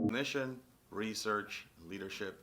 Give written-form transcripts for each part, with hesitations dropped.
Clinician, research, leadership,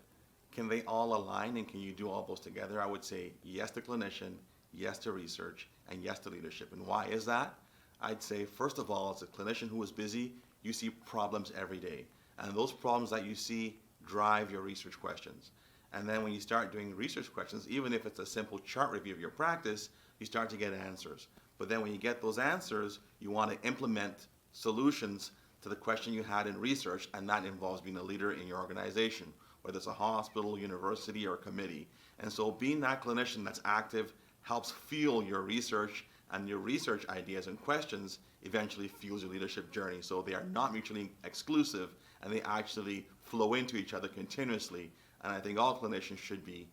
can they all align and can you do all those together? I would say yes to clinician, yes to research, and yes to leadership. And why is that? I'd say, first of all, as a clinician who is busy, you see problems every day. And those problems that you see drive your research questions. And then when you start doing research questions, even if it's a simple chart review of your practice, you start to get answers. But then when you get those answers, you want to implement solutions to the question you had in research, and that involves being a leader in your organization, whether it's a hospital, university, or committee. And so being that clinician that's active helps fuel your research, and your research ideas and questions eventually fuels your leadership journey. So they are not mutually exclusive, and they actually flow into each other continuously. And I think all clinicians should be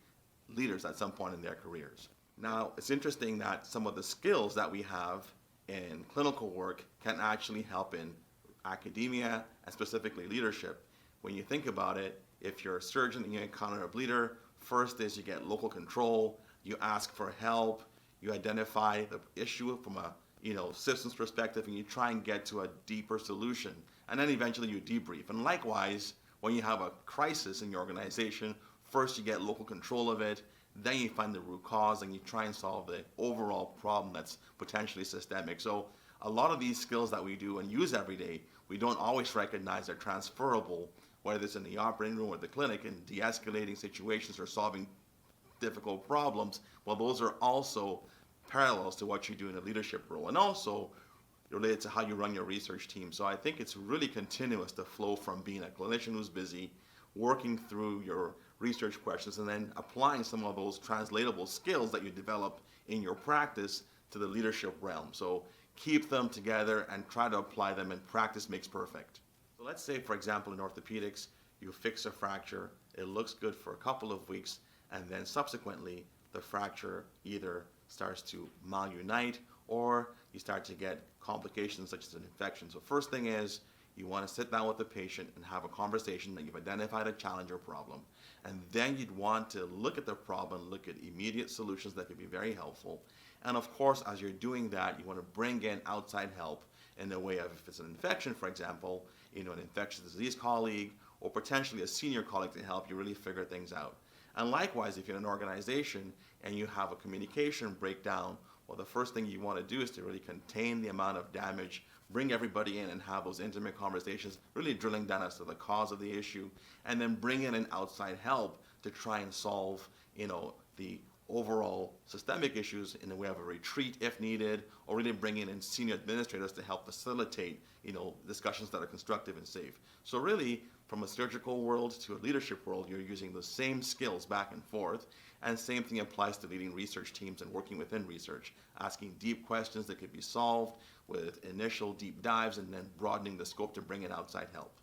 leaders at some point in their careers. Now, it's interesting that some of the skills that we have in clinical work can actually help in academia and specifically leadership. When you think about it, if you're a surgeon and you encounter a bleeder, first is you get local control, you ask for help, you identify the issue from a systems perspective, and you try and get to a deeper solution. And then eventually you debrief. And likewise, when you have a crisis in your organization, first you get local control of it, then you find the root cause and you try and solve the overall problem that's potentially systemic. So a lot of these skills that we do and use every day, we don't always recognize they're transferable, whether it's in the operating room or the clinic, in de-escalating situations or solving difficult problems. Well, those are also parallels to what you do in a leadership role, and also related to how you run your research team. So I think it's really continuous to flow from being a clinician who's busy, working through your research questions, and then applying some of those translatable skills that you develop in your practice to the leadership realm. So keep them together and try to apply them, and practice makes perfect. So let's say, for example, in orthopedics, you fix a fracture, it looks good for a couple of weeks, and then subsequently the fracture either starts to malunite or you start to get complications such as an infection. So first thing is, you want to sit down with the patient and have a conversation that you've identified a challenge or problem. And then you'd want to look at the problem, look at immediate solutions that could be very helpful. And of course, as you're doing that, you want to bring in outside help in the way of, if it's an infection, for example, an infectious disease colleague or potentially a senior colleague to help you really figure things out. And likewise, if you're in an organization and you have a communication breakdown, well, the first thing you want to do is to really contain the amount of damage, bring everybody in and have those intimate conversations, really drilling down as to the cause of the issue, and then bring in an outside help to try and solve, the overall systemic issues in the way of a retreat if needed, or really bringing in senior administrators to help facilitate, discussions that are constructive and safe. So really, from a surgical world to a leadership world, you're using the same skills back and forth, and same thing applies to leading research teams and working within research, asking deep questions that could be solved with initial deep dives and then broadening the scope to bring in outside help.